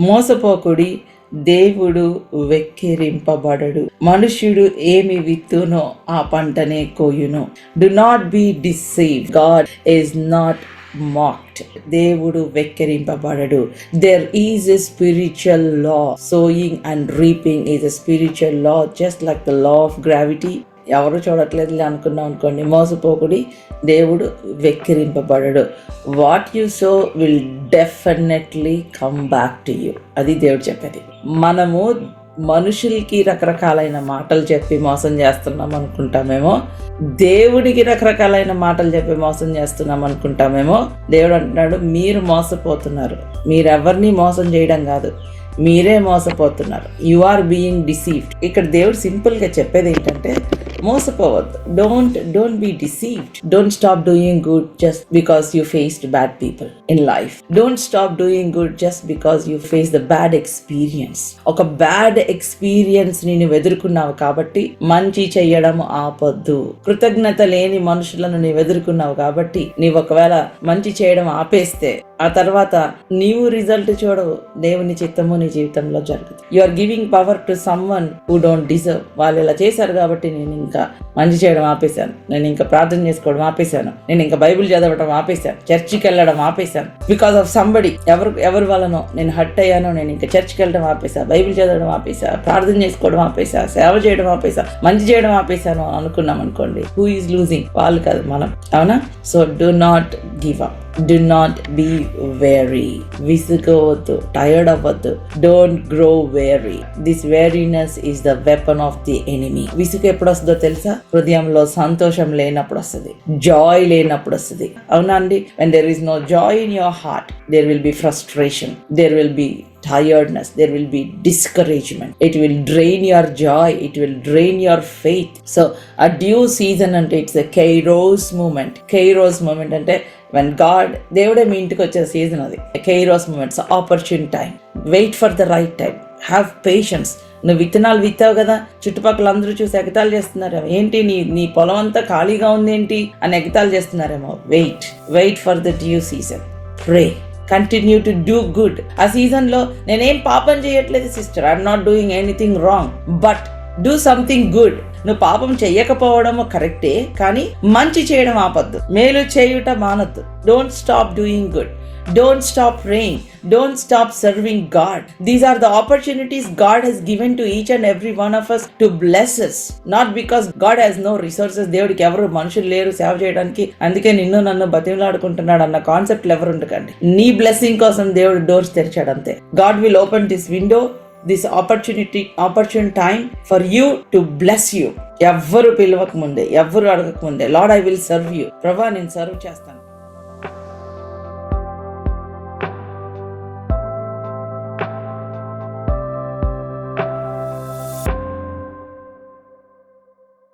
మోసపోకుడి, దేవుడు వెక్కిరింపబడడు. మనుష్యుడు ఏమి విత్తునో ఆ పంటనే కోయును. Do not be deceived, God is not mocked. దేవుడు వెక్కిరింపబడడు. There is a spiritual law. Sowing and reaping is a spiritual law, just like the law of gravity. ఎవరు చూడట్లేదు అనుకున్నాం అనుకోండి, మోసపోకుడి, దేవుడు వెక్కిరింపబడడు. What you sow will definitely come back to you. అది దేవుడు చెప్పేది. మనము మనుషులకి రకరకాలైన మాటలు చెప్పి మోసం చేస్తున్నాం అనుకుంటామేమో, దేవుడికి రకరకాలైన మాటలు చెప్పి మోసం చేస్తున్నాం అనుకుంటామేమో. దేవుడు అంటున్నాడు, మీరు మోసపోతున్నారు. మీరెవరిని మోసం చేయడం కాదు, మీరే మోసపోతున్నారు. You are being deceived. ఇక్కడ దేవుడు సింపుల్గా చెప్పేది ఏంటంటే, మోసపోవద్దు. Don't be deceived. Don't stop doing good just because you faced bad people in life. Don't stop doing good just because you face the bad experience. ఒక బ్యాడ్ ఎక్స్పీరియన్స్ ని నువ్వు ఎదుర్కొన్నావు కాబట్టి మంచి చెయ్యడం ఆపొద్దు. కృతజ్ఞత లేని మనుషులను నీవు ఎదుర్కొన్నావు కాబట్టి నీవు ఒకవేళ మంచి చేయడం ఆపేస్తే ఆ తర్వాత నీవు రిజల్ట్ చూడవు. దేవుని చిత్తము నీ జీవితంలో జరుగుతుంది. You are giving power to someone who don't deserve. వాళ్ళు ఇలా చేశారు కాబట్టి నేను ఇంకా మంచి చేయడం ఆపేశాను, నేను ఇంకా ప్రార్థన చేసుకోవడం ఆపేశాను, నేను ఇంకా బైబిల్ చదవడం ఆపేశాను, చర్చికి వెళ్ళడం ఆపేశాను. బికాస్ ఆఫ్ సంబడి, ఎవరి వల్లనో నేను హర్ట్ అయ్యానో నేను ఇంకా చర్చికి వెళ్ళడం ఆపేసా, బైబిల్ చదవడం ఆపేసా, ప్రార్థన చేసుకోవడం ఆపేసా, సేవ చేయడం ఆపేసా, మంచి చేయడం ఆపేశాను అనుకున్నాం అనుకోండి, హూ ఈజ్ లూజింగ్? వాళ్ళు కాదు, మనం. అవునా? So do not give up. Do not be weary. విసుగవద్దు, టైర్డ్ అవ్వద్దు. Don't grow weary. This weariness is the weapon of the enemy. విసుగు ఎప్పుడు వస్తుందో తెలుసా? హృదయంలో సంతోషం లేనప్పుడు వస్తుంది, జాయ్ లేనప్పుడు వస్తుంది. అవునా అండి? When there is no joy in your heart, there will be frustration, there will be tiredness, there will be discouragement. It will drain your joy, it will drain your faith. So a due season అంటే it's a kairos moment. Kairos moment అంటే when God, దేవుడే మీ ఇంటికి వచ్చే season అది. kairos moment, so opportune time. Wait for the right time. Have patience. నువ్వు విత్తనాలు విత్తావు కదా, చుట్టుపక్కల అందరూ చూసి ఎగతాలు చేస్తున్నారేమో, ఏంటి నీ పొలం అంతా ఖాళీగా ఉంది ఏంటి అని ఎగతాలు చేస్తున్నారేమో. Wait for the due season. Pray. Continue to do good. ఆ సీజన్లో నేనేం పాపం చేయట్లేదు sister, I'm not doing anything wrong, but do something good. నువ్వు పాపం చెయ్యకపోవడం కరెక్టే, కానీ మంచి చేయడం ఆపద్దు. మేలు చేయుట మానద్దు. Don't stop doing good. Don't stop praying. Don't stop serving God. These are the opportunities God has given to each and every one of us to bless us. Not because God has no resources. దేవుడికి ఎవరు మనుషులు లేరు సేవ చేయడానికి, అందుకే నిన్ను నన్ను బతిమలాడుకుంటున్నాడు అన్న కాన్సెప్ట్ ఎవరు ఉండకండి. నీ బ్లెస్సింగ్ కోసం దేవుడు డోర్స్ తెరిచాడు అంతే. God will open this window, this opportune time for you to bless you. ఎవ్వరు పిలవక ముందే, ఎవ్వరు అడగక ముందే, Lord I will serve you. ప్రభా నేను సర్వ్ చేస్తాను.